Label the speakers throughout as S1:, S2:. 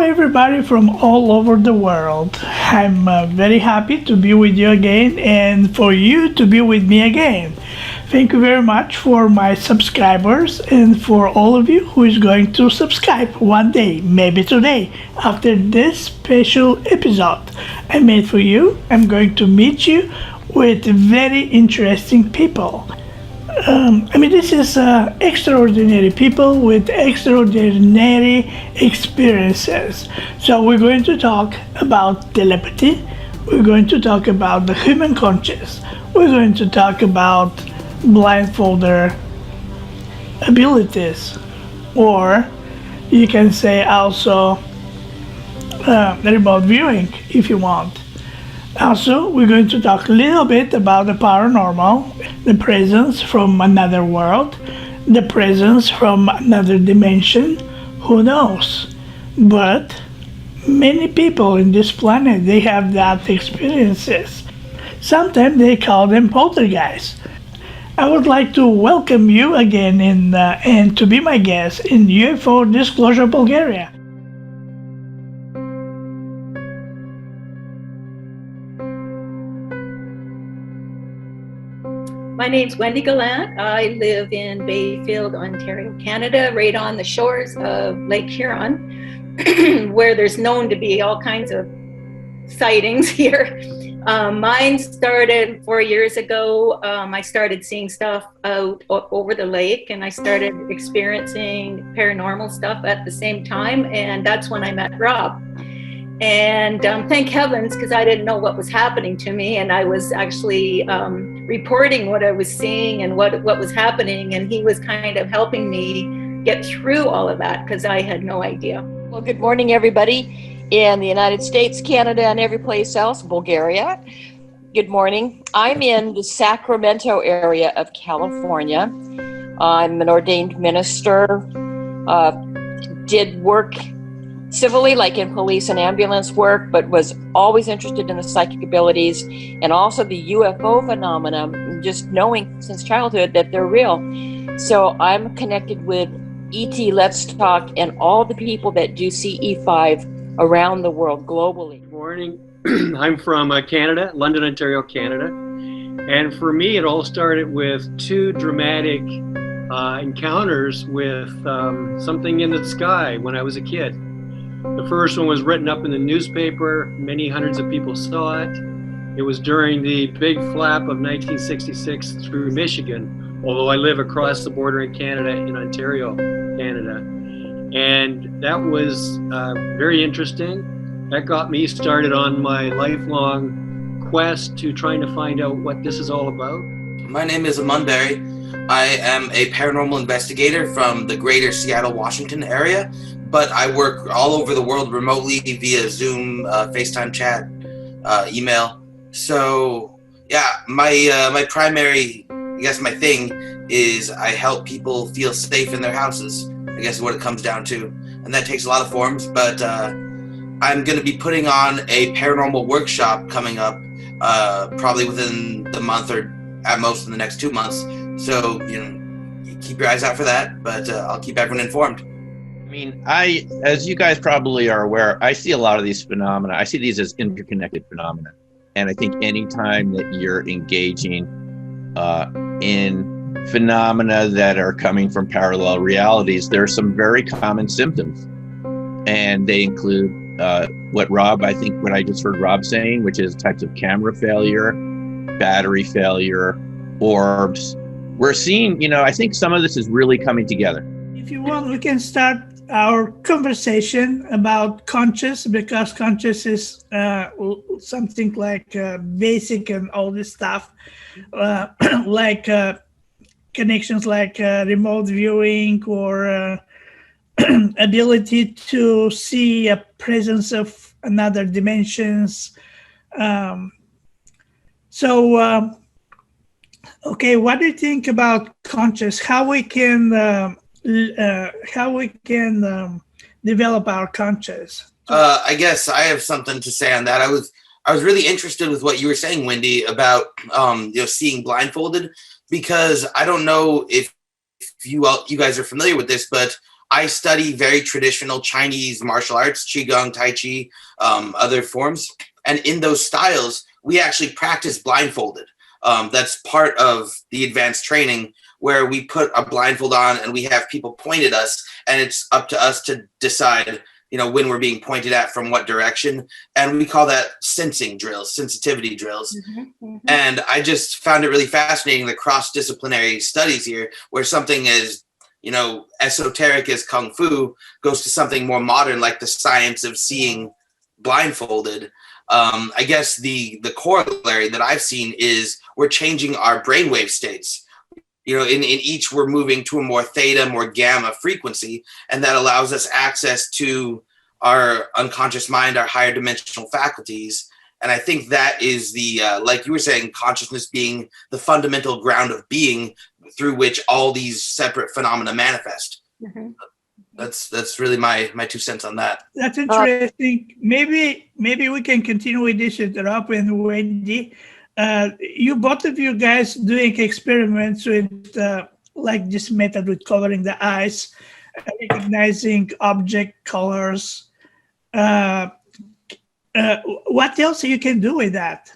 S1: everybody from all over the world. I'm very happy to be with you again and for you to be with me again. Thank you very much for my subscribers and for all of you who is going to subscribe one day, maybe today, after this special episode I made for you. I'm going to meet you with very interesting people. This is extraordinary people with extraordinary experiences. So we're going to talk about telepathy. We're going to talk about the human conscious. We're going to talk about blindfolder abilities, or you can say also remote viewing if you want. Also, we're going to talk a little bit about the paranormal, the presence from another world, the presence from another dimension, who knows? But many people in this planet, they have that experiences. Sometimes they call them poltergeists. I would like to welcome you again and to be my guest in UFO Disclosure Bulgaria.
S2: My name's Uendi Galant. I live in Bayfield, Ontario, Canada, right on the shores of Lake Huron, where there's known to be all kinds of sightings here. Mine started 4 years ago. I started seeing stuff out over the lake, and I started experiencing paranormal stuff at the same time, and that's when I met Rob. And thank heavens, because I didn't know what was happening to me, and I was actually reporting what I was seeing and what was happening, and he was kind of helping me get through all of that because I had no idea.
S3: Well, good morning, everybody in the United States, Canada, and every place else, Bulgaria. Good morning. I'm in the Sacramento area of California. I'm an ordained minister, did work civilly, like in police and ambulance work, but was always interested in the psychic abilities and also the UFO phenomena, just knowing since childhood that they're real. So I'm connected with ET Let's Talk and all the people that do CE5 around the world globally.
S4: Good morning. I'm from Canada, London, Ontario, Canada. And for me, it all started with two dramatic encounters with something in the sky when I was a kid. The first one was written up in the newspaper. Many hundreds of people saw it. It was during the big flap of 1966 through Michigan, although I live across the border in Canada, in Ontario, Canada. And that was very interesting. That got me started on my lifelong quest to trying to find out what this is all about.
S5: My name is Amon Beri. I am a paranormal investigator from the greater Seattle, Washington area, but I work all over the world remotely via Zoom, FaceTime chat, email. So yeah, my primary, I guess my thing is I help people feel safe in their houses, I guess is what it comes down to. And that takes a lot of forms, but I'm going to be putting on a paranormal workshop coming up probably within the month or at most in the next 2 months. So, keep your eyes out for that, but I'll keep everyone informed.
S6: As you guys probably are aware, I see a lot of these phenomena. I see these as interconnected phenomena. And I think anytime that you're engaging in phenomena that are coming from parallel realities, there are some very common symptoms. And they include what I just heard Rob saying, which is types of camera failure, battery failure, orbs. We're seeing, I think some of this is really coming together.
S1: If you want, we can start our conversation about conscious, because conscious is something like basic and all this stuff, like connections like remote viewing or ability to see a presence of another dimensions. Okay, what do you think about conscious? How we can develop our conscious?
S5: I guess I have something to say on that. I was really interested with what you were saying, Wendy, about seeing blindfolded, because I don't know if you guys are familiar with this, but I study very traditional Chinese martial arts, Qigong, Tai Chi, other forms. And in those styles, we actually practice blindfolded. That's part of the advanced training, where we put a blindfold on and we have people point at us, and it's up to us to decide, when we're being pointed at from what direction. And we call that sensing drills, sensitivity drills. And I just found it really fascinating, the cross-disciplinary studies here, where something as, esoteric as Kung Fu goes to something more modern, like the science of seeing blindfolded. I guess the corollary that I've seen is we're changing our brainwave states. In each, we're moving to a more theta, more gamma frequency, and that allows us access to our unconscious mind, our higher dimensional faculties. And I think that is the, like you were saying, consciousness being the fundamental ground of being through which all these separate phenomena manifest. That's really my 2 cents on that.
S1: That's interesting. Maybe we can continue with this with Rob and Wendy. Both of you guys doing experiments with like this method with coloring the eyes, recognizing object colors. What else you can do with that?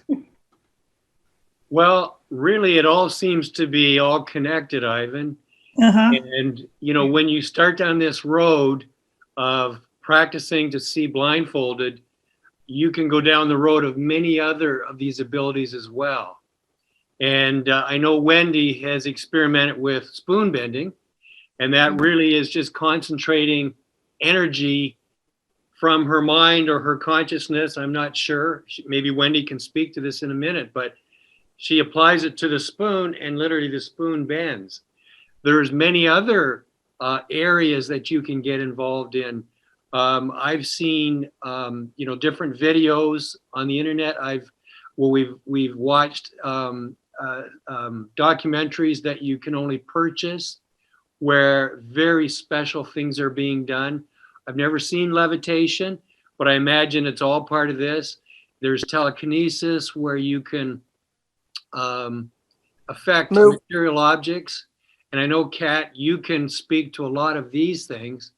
S4: Well, really, it all seems to be all connected, Ivan. And, when you start down this road of practicing to see blindfolded, you can go down the road of many other of these abilities as well. And I know Wendy has experimented with spoon bending, and that really is just concentrating energy from her mind or her consciousness. I'm not sure. Maybe Wendy can speak to this in a minute, but she applies it to the spoon and literally the spoon bends. There's many other areas that you can get involved in. I've seen, different videos on the internet. We've watched documentaries that you can only purchase, where very special things are being done. I've never seen levitation, but I imagine it's all part of this. There's telekinesis, where you can affect material objects. And I know, Kat, you can speak to a lot of these things,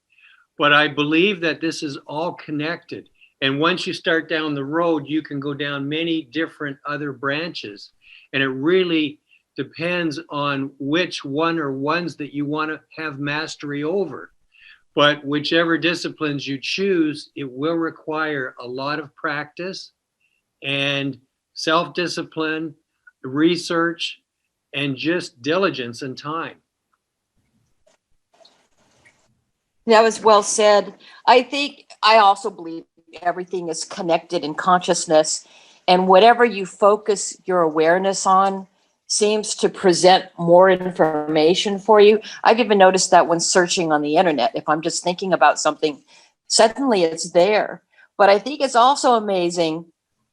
S4: but I believe that this is all connected. And once you start down the road, you can go down many different other branches. And it really depends on which one or ones that you want to have mastery over. But whichever disciplines you choose, it will require a lot of practice and self-discipline, research, and just diligence and time.
S3: That was well said. I also believe everything is connected in consciousness, and whatever you focus your awareness on seems to present more information for you. I've even noticed that when searching on the internet, if I'm just thinking about something, suddenly it's there. But I think it's also amazing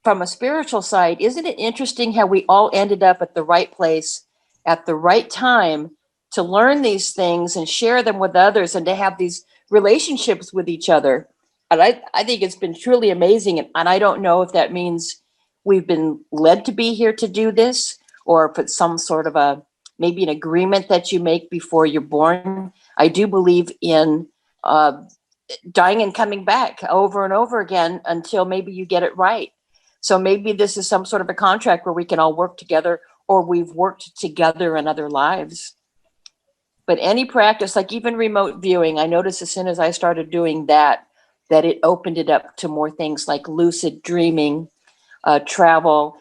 S3: from a spiritual side. Isn't it interesting how we all ended up at the right place at the right time to learn these things and share them with others and to have these relationships with each other? And I think it's been truly amazing. And I don't know if that means we've been led to be here to do this, or if it's some sort of maybe an agreement that you make before you're born. I do believe in dying and coming back over and over again until maybe you get it right. So maybe this is some sort of a contract where we can all work together, or we've worked together in other lives. But any practice, like even remote viewing, I noticed as soon as I started doing that it opened it up to more things like lucid dreaming, travel,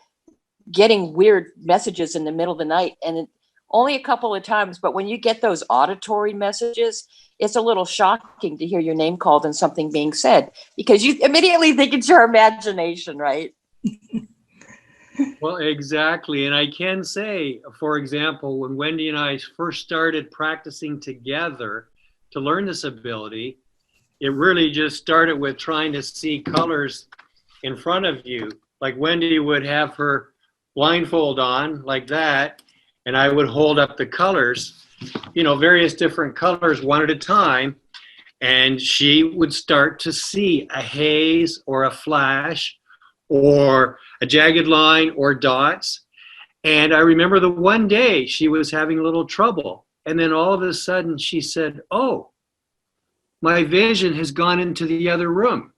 S3: getting weird messages in the middle of the night. And only a couple of times, but when you get those auditory messages, it's a little shocking to hear your name called and something being said, because you immediately think it's your imagination, right?
S4: Well, exactly. And I can say, for example, when Wendy and I first started practicing together to learn this ability, it really just started with trying to see colors in front of you. Like Wendy would have her blindfold on like that, and I would hold up the colors, various different colors one at a time, and she would start to see a haze or a flash or a jagged line or dots. And I remember the one day she was having a little trouble, and then all of a sudden she said, "Oh, my vision has gone into the other room.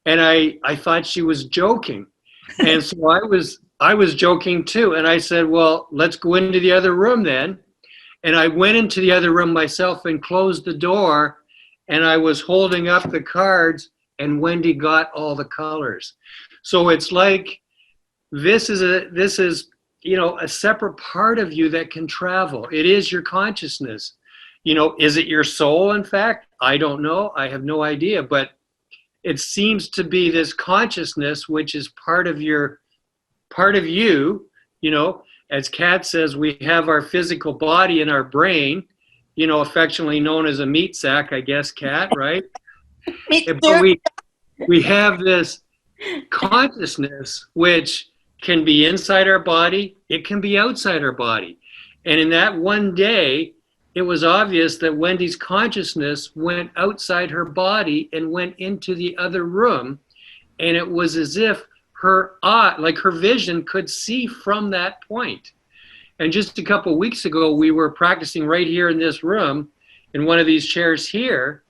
S4: And I thought she was joking. And so I was joking too. And I said, well, let's go into the other room then. And I went into the other room myself and closed the door. And I was holding up the cards, and Wendy got all the colors. So it's like, this is a separate part of you that can travel. It is your consciousness. Is it your soul, in fact? I don't know. I have no idea. But it seems to be this consciousness, which is part of you. As Kat says, we have our physical body and our brain, affectionately known as a meat sack, I guess, Kat, right? But we have this consciousness, which can be inside our body, it can be outside our body. And in that one day, it was obvious that Wendy's consciousness went outside her body and went into the other room. And it was as if her vision could see from that point. And just a couple of weeks ago, we were practicing right here in this room, in one of these chairs here.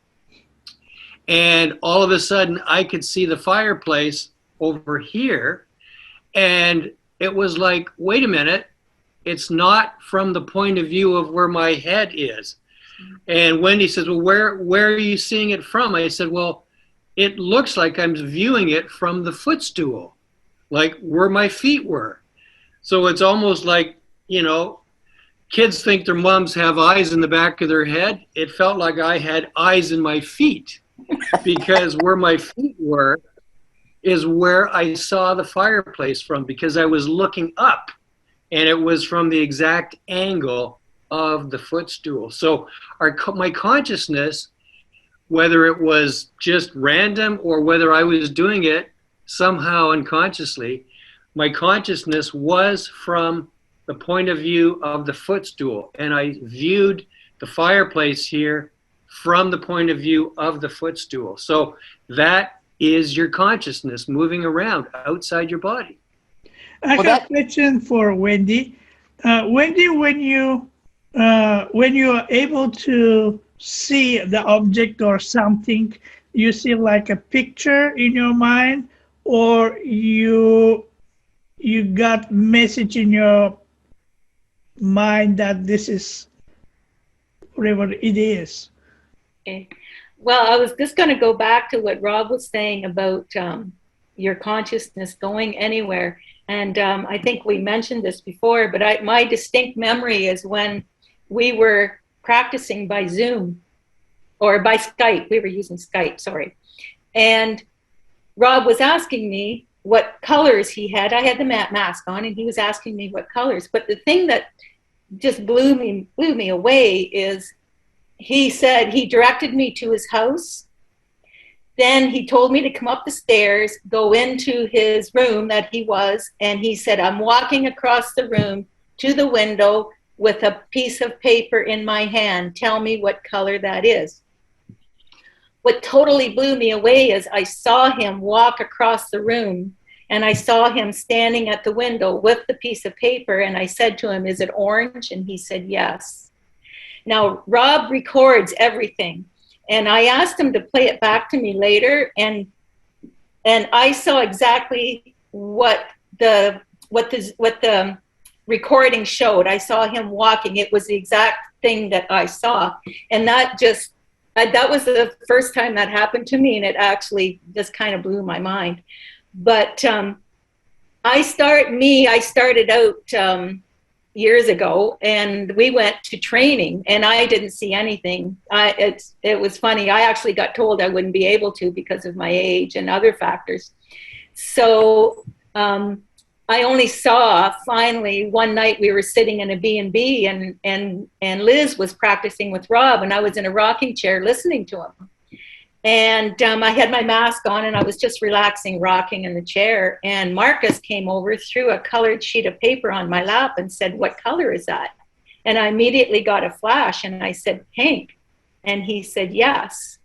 S4: And all of a sudden, I could see the fireplace over here. And it was like, wait a minute, it's not from the point of view of where my head is. And Wendy says, well, where are you seeing it from? I said, well, it looks like I'm viewing it from the footstool, like where my feet were. So it's almost like, kids think their moms have eyes in the back of their head. It felt like I had eyes in my feet, because where my feet were is where I saw the fireplace from, because I was looking up, and it was from the exact angle of the footstool. So my consciousness, whether it was just random or whether I was doing it somehow unconsciously, my consciousness was from the point of view of the footstool. And I viewed the fireplace here from the point of view of the footstool. So that is your consciousness moving around outside your body.
S1: I have a question for Wendy. Wendy, when you are able to see the object or something, you see like a picture in your mind, or you got message in your mind that this is whatever it is?
S2: Okay. Well, I was just going to go back to what Rob was saying about your consciousness going anywhere. And I think we mentioned this before, but my distinct memory is when we were practicing by Zoom or by Skype. We were using Skype, sorry. And Rob was asking me what colors he had. I had the mask on, and he was asking me what colors. But the thing that just blew me away is he said he directed me to his house. Then he told me to come up the stairs, go into his room that he was, and he said, I'm walking across the room to the window with a piece of paper in my hand. Tell me what color that is. What totally blew me away is I saw him walk across the room, and I saw him standing at the window with the piece of paper, and I said to him, is it orange? And he said, yes. Now, Rob records everything. And I asked him to play it back to me later, and I saw exactly what the recording showed. I saw him walking. It was the exact thing that I saw, and that was the first time that happened to me, and it actually just kind of blew my mind. But I started out years ago, and we went to training, and I didn't see anything. It was funny. I actually got told I wouldn't be able to because of my age and other factors. So I only saw, finally, one night we were sitting in a B&B, and Liz was practicing with Rob, and I was in a rocking chair listening to him. And I had my mask on, and I was just relaxing, rocking in the chair. And Marcus came over, threw a colored sheet of paper on my lap and said, what color is that? And I immediately got a flash, and I said, pink. And he said, yes.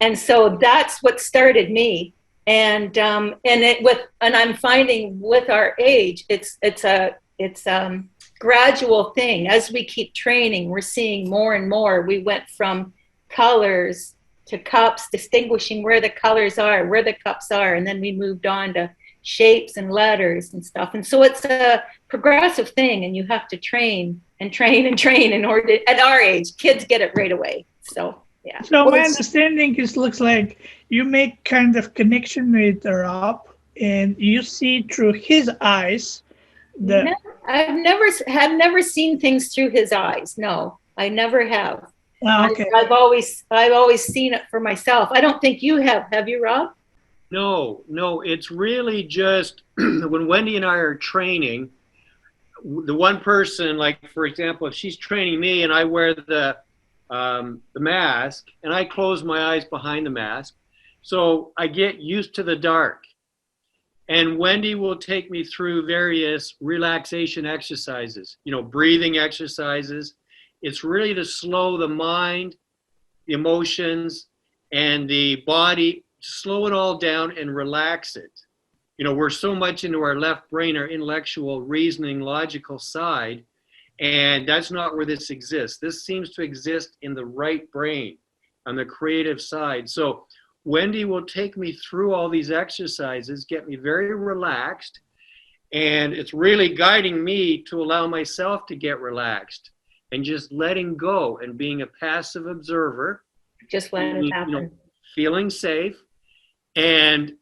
S2: And so that's what started me. And I'm finding with our age, it's a gradual thing. As we keep training, we're seeing more and more. We went from colors to cups, distinguishing where the colors are, where the cups are, and then we moved on to shapes and letters and stuff. And so it's a progressive thing, and you have to train and train and train in order to, at our age, kids get it right away. So, yeah.
S1: So my understanding is, looks like you make kind of connection with Rob, and you see through his eyes.
S2: I've never seen things through his eyes. No, I never have.
S1: Oh, okay.
S2: I've always seen it for myself. I don't think you have. Have you, Rob?
S4: No, it's really just when Wendy and I are training, the one person, like, for example, if she's training me and I wear the mask and I close my eyes behind the mask, so I get used to the dark. And Wendy will take me through various relaxation exercises, breathing exercises. It's really to slow the mind, the emotions, and the body, slow it all down and relax it. We're so much into our left brain, our intellectual, reasoning, logical side, and that's not where this exists. This seems to exist in the right brain, on the creative side. So Wendy will take me through all these exercises, get me very relaxed, and it's really guiding me to allow myself to get relaxed and just letting go and being a passive observer.
S2: Just let it happen.
S4: Feeling safe. And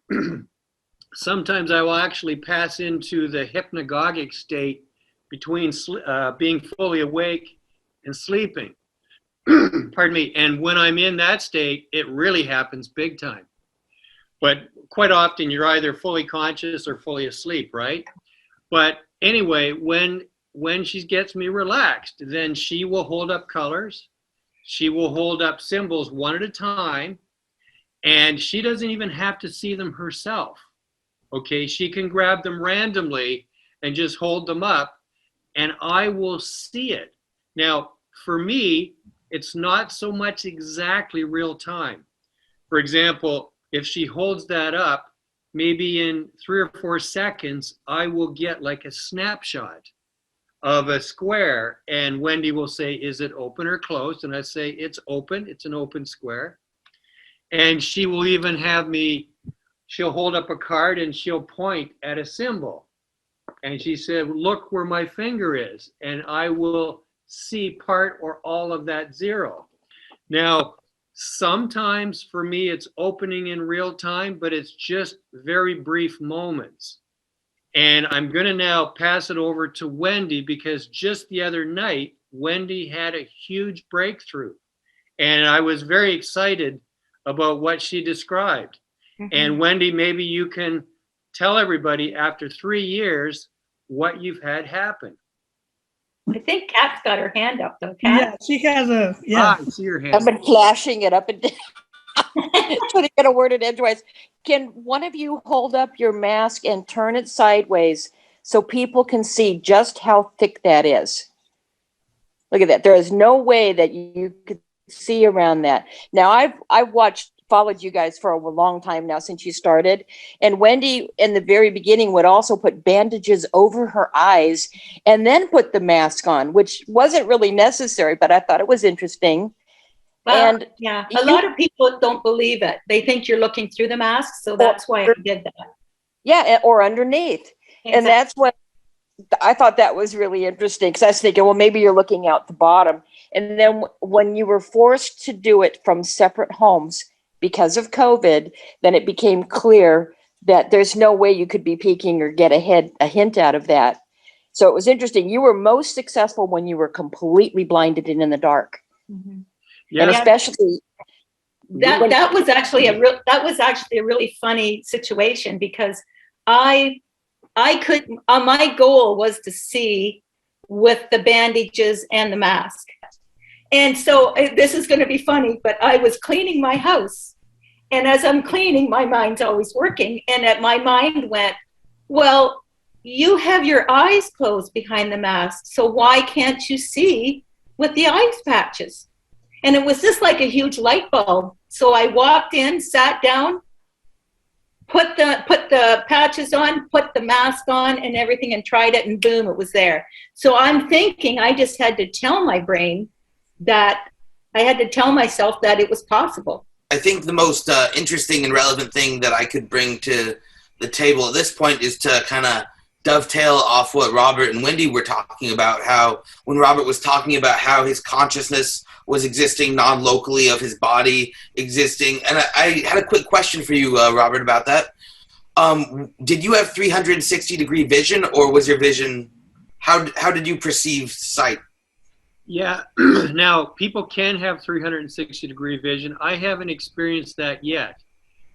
S4: sometimes I will actually pass into the hypnagogic state between being fully awake and sleeping. Pardon me. And when I'm in that state, it really happens big time. But quite often you're either fully conscious or fully asleep, right? But anyway, when she gets me relaxed, then she will hold up colors. She will hold up symbols one at a time. And she doesn't even have to see them herself. Okay, she can grab them randomly and just hold them up, and I will see it. Now, for me, it's not so much exactly real time. For example, if she holds that up, maybe in 3 or 4 seconds, I will get like a snapshot of a square, and Wendy will say, is it open or closed? And I say, it's open, it's an open square. And she will even have me, she'll hold up a card and she'll point at a symbol. And she said, look where my finger is. And I will see part or all of that 0. Now, sometimes for me, it's opening in real time, but it's just very brief moments. And I'm going to now pass it over to Wendy, because just the other night, Wendy had a huge breakthrough. And I was very excited about what she described. Mm-hmm. And Wendy, maybe you can tell everybody after 3 years what you've had happen.
S2: I think Kat's got her hand up, though. Kat?
S1: Yeah, she has a,
S4: I see your hand.
S3: I've been flashing it up and down, trying to get a word in edgewise. Can one of you hold up your mask and turn it sideways so people can see just how thick that is? Look at that. There is no way that you could see around that. Now, I've followed you guys for a long time now, since you started. And Wendy, in the very beginning, would also put bandages over her eyes and then put the mask on, which wasn't really necessary, but I thought it was interesting.
S2: Well,
S3: and
S2: yeah, a lot of people don't believe it. They think you're looking through the mask, so that's why I did that.
S3: Yeah, or underneath. Exactly. And that's what I thought that was really interesting, because I was thinking, well, maybe you're looking out the bottom. And then when you were forced to do it from separate homes because of COVID, then it became clear that there's no way you could be peeking or get a hint out of that. So it was interesting. You were most successful when you were completely blinded and in the dark. Mm-hmm. Yeah. And especially
S2: that was actually a really funny situation, because I couldn't. My goal was to see with the bandages and the mask. And so this is going to be funny, but I was cleaning my house. And as I'm cleaning, my mind's always working. And my mind went, well, you have your eyes closed behind the mask, so why can't you see with the ice patches? And it was just like a huge light bulb. So I walked in, sat down, put the patches on, put the mask on and everything, and tried it, and boom, it was there. So I'm thinking I just had to tell my brain that I had to tell myself that it was possible.
S5: I I think the most interesting and relevant thing that I could bring to the table at this point is to kind of dovetail off what Robert and Wendy were talking about, how when Robert was talking about how his consciousness was existing non-locally of his body existing. And I had a quick question for you, Robert, about that. Did you have 360-degree vision, or was your vision, how did you perceive sight?
S4: Yeah, now people can have 360-degree vision. I haven't experienced that yet.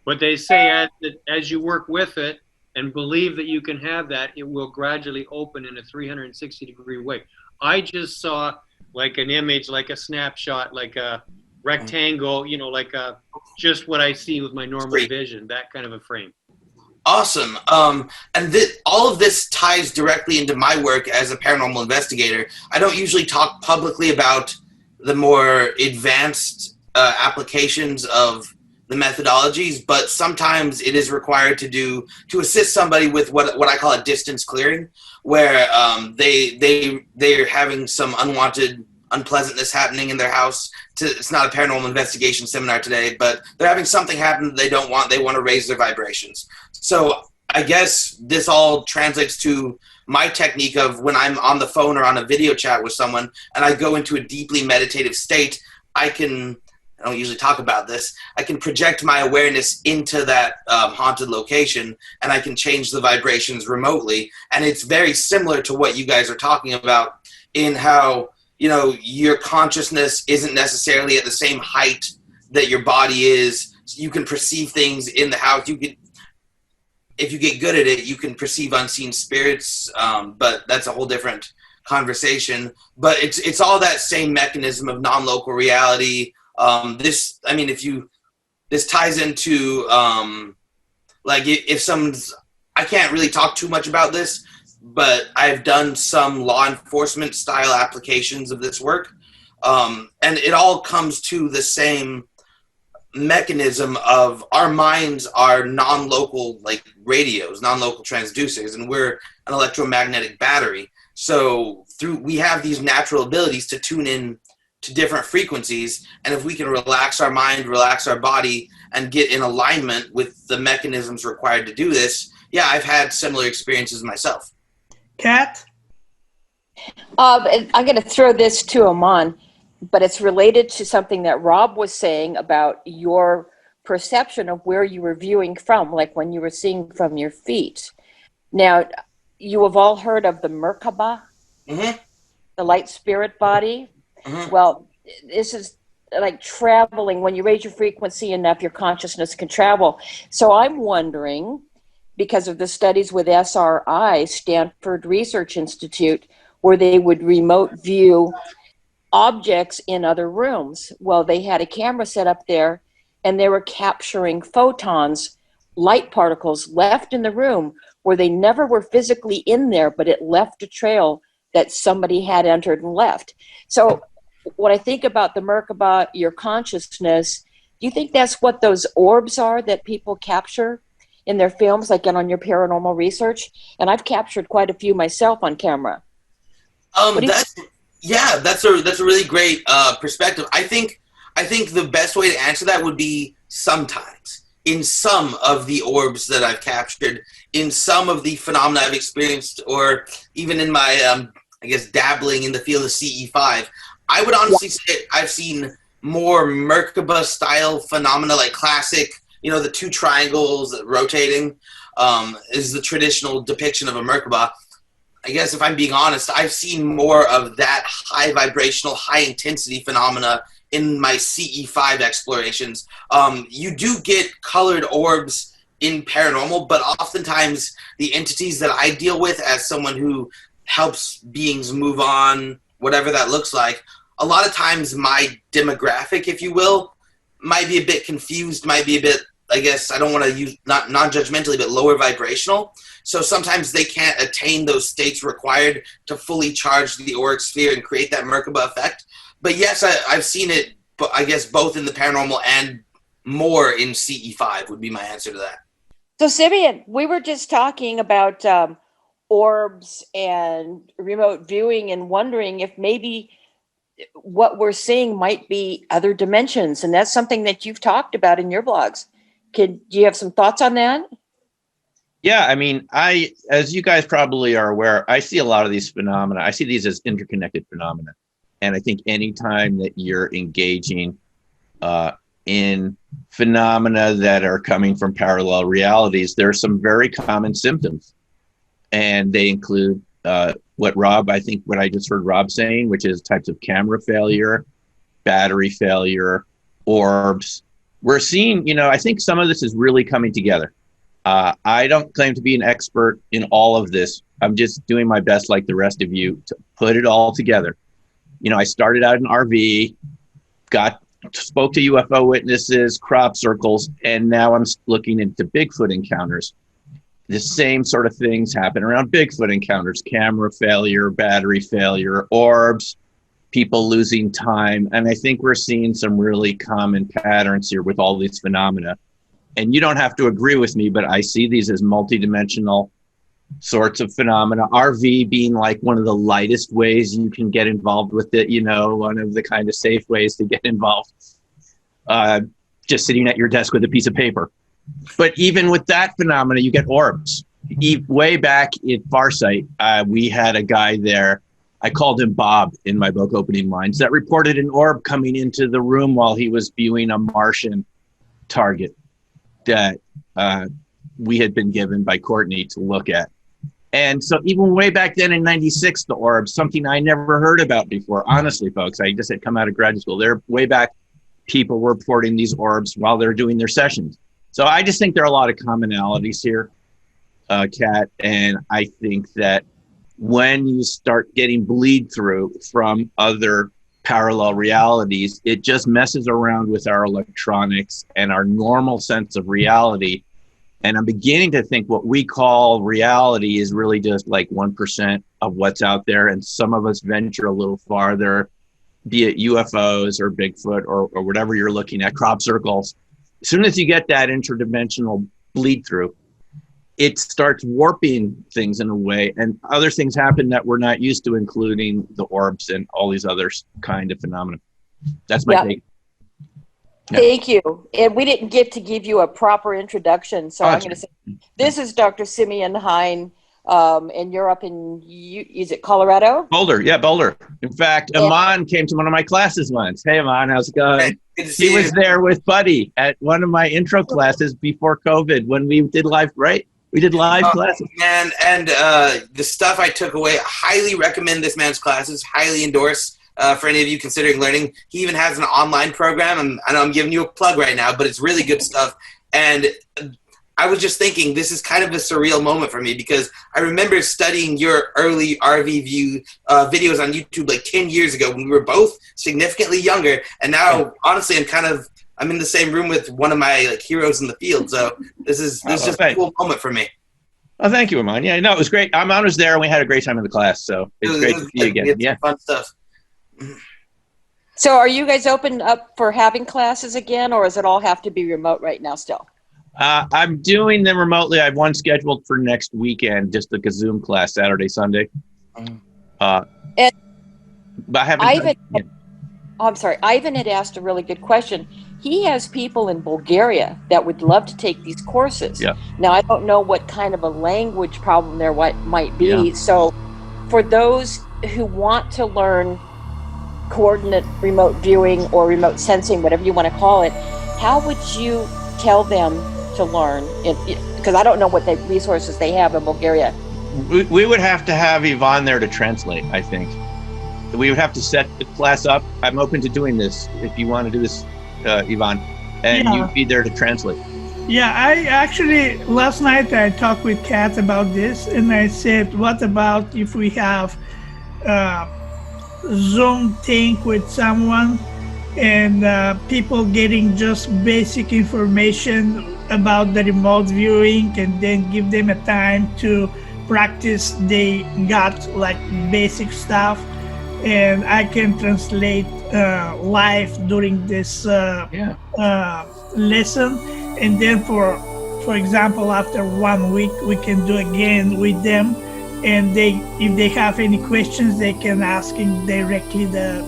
S4: But they say as you work with it and believe that you can have that, it will gradually open in a 360-degree way. I just saw like an image, like a snapshot, like a rectangle, you know, like just what I see with my normal vision, that kind of a frame.
S5: Awesome. And all of this ties directly into my work as a paranormal investigator. I don't usually talk publicly about the more advanced applications of the methodologies, but sometimes it is required to assist somebody with what I call a distance clearing, where they're having some unwanted unpleasantness happening in their house. It's not a paranormal investigation seminar today, but they're having something happen that they don't want. They want to raise their vibrations. So I guess this all translates to my technique of when I'm on the phone or on a video chat with someone and I go into a deeply meditative state, I don't usually talk about this, I can project my awareness into that haunted location, and I can change the vibrations remotely. And it's very similar to what you guys are talking about in how, you know, your consciousness isn't necessarily at the same height that your body is. So you can perceive things in the house. If you get good at it, you can perceive unseen spirits, but that's a whole different conversation. But it's all that same mechanism of non-local reality. This ties into like if someone's, I can't really talk too much about this, but I've done some law enforcement style applications of this work, and it all comes to the same mechanism of our minds are non-local, like radios, non-local transducers, and we're an electromagnetic battery. So we have these natural abilities to tune in to different frequencies, and if we can relax our mind, relax our body, and get in alignment with the mechanisms required to do this, yeah, I've had similar experiences myself.
S1: Kat?
S3: I'm going to throw this to Amon, but it's related to something that Rob was saying about your perception of where you were viewing from, like when you were seeing from your feet. Now, you have all heard of the Merkaba,
S5: Mm-hmm.
S3: the light spirit body.
S5: Mm-hmm.
S3: Well, this is like traveling. When you raise your frequency enough, your consciousness can travel. So I'm wondering, because of the studies with SRI, Stanford Research Institute, where they would remote view objects in other rooms. Well, they had a camera set up there, and they were capturing photons, light particles left in the room where they never were physically in there, but it left a trail that somebody had entered and left. So when I think about the Merkaba, your consciousness, do you think that's what those orbs are that people capture in their films, like on your paranormal research? And I've captured quite a few myself on camera.
S5: That's a really great perspective. I think the best way to answer that would be sometimes. In some of the orbs that I've captured, in some of the phenomena I've experienced, or even in my, dabbling in the field of CE5, I would honestly say I've seen more Merkaba-style phenomena, like classic, the two triangles rotating is the traditional depiction of a Merkaba. I guess if I'm being honest, I've seen more of that high vibrational, high intensity phenomena in my CE5 explorations. You do get colored orbs in paranormal, but oftentimes the entities that I deal with as someone who helps beings move on, whatever that looks like, a lot of times my demographic, if you will, might be a bit confused, might be a bit, I guess I don't want to use, not non-judgmentally, but lower vibrational. So sometimes they can't attain those states required to fully charge the auric sphere and create that Merkaba effect. But yes, I've seen it, but I guess both in the paranormal and more in CE5 would be my answer to that.
S3: So Simeon, we were just talking about orbs and remote viewing and wondering if maybe what we're seeing might be other dimensions. And that's something that you've talked about in your blogs. Do you have some thoughts on that?
S6: Yeah, I mean, as you guys probably are aware, I see a lot of these phenomena. I see these as interconnected phenomena. And I think anytime that you're engaging in phenomena that are coming from parallel realities, there are some very common symptoms. And they include what I just heard Rob saying, which is types of camera failure, battery failure, orbs. We're seeing, I think some of this is really coming together. I don't claim to be an expert in all of this. I'm just doing my best, like the rest of you, to put it all together. I started out in RV, spoke to UFO witnesses, crop circles, and now I'm looking into Bigfoot encounters. The same sort of things happen around Bigfoot encounters: camera failure, battery failure, orbs, people losing time. And I think we're seeing some really common patterns here with all these phenomena. And you don't have to agree with me, but I see these as multidimensional sorts of phenomena. RV being like one of the lightest ways you can get involved with it, one of the kind of safe ways to get involved. Just sitting at your desk with a piece of paper. But even with that phenomena, you get orbs. Way back in Farsight, we had a guy there. I called him Bob in my book, Opening Minds, that reported an orb coming into the room while he was viewing a Martian target that we had been given by Courtney to look at. And so even way back then in 96, the orbs, something I never heard about before. Honestly, folks, I just had come out of graduate school. Way back, people were reporting these orbs while they're doing their sessions. So I just think there are a lot of commonalities here, Kat. And I think that when you start getting bleed through from other parallel realities, it just messes around with our electronics and our normal sense of reality. And I'm beginning to think what we call reality is really just like 1% of what's out there. And some of us venture a little farther, be it UFOs or Bigfoot or whatever you're looking at, crop circles. As soon as you get that interdimensional bleed through, it starts warping things in a way, and other things happen that we're not used to, including the orbs and all these other kind of phenomena. That's my take. Yeah.
S3: Thank you. And we didn't get to give you a proper introduction, so I'm going to say, this is Dr. Simion Hine, and you're up in, is it Colorado?
S6: Boulder, yeah, Boulder. In fact, Amon came to one of my classes once. Hey, Amon, how's it going? He was there with Buddy at one of my intro classes before COVID when we did live, right? We did live classes. Man,
S5: and the stuff I took away, highly recommend this man's classes, highly endorse for any of you considering learning. He even has an online program, and I know I'm giving you a plug right now, but it's really good stuff. And I was just thinking, this is kind of a surreal moment for me, because I remember studying your early RV view videos on YouTube like 10 years ago when we were both significantly younger. And now, honestly, I'm in the same room with one of my heroes in the field. So this is just a cool moment for me.
S6: Oh, thank you, Amon. Yeah, no, it was great. Amon was there and we had a great time in the class. So it's great to see you again. Yeah.
S5: Fun stuff.
S3: So are you guys open up for having classes again, or does it all have to be remote right now still?
S6: I'm doing them remotely. I have one scheduled for next weekend, just like a Zoom class, Saturday, Sunday. But I haven't.
S3: I'm sorry. Ivan had asked a really good question. He has people in Bulgaria that would love to take these courses.
S6: Yeah.
S3: Now, I don't know what kind of a language problem there might be.
S6: Yeah.
S3: So for those who want to learn coordinate remote viewing or remote sensing, whatever you want to call it, how would you tell them to learn? Because I don't know what the resources they have in Bulgaria.
S6: We would have to have Yvonne there to translate, I think. We would have to set the class up. I'm open to doing this if you want to do this, Yvonne, and you'd be there to translate.
S1: Yeah, I actually, last night I talked with Kat about this, and I said, what about if we have Zoom thing with someone and people getting just basic information about the remote viewing, and then give them a time to practice. They got like basic stuff, and I can translate live during this lesson, and then for example, after 1 week we can do again with them, and if they have any questions, they can ask directly the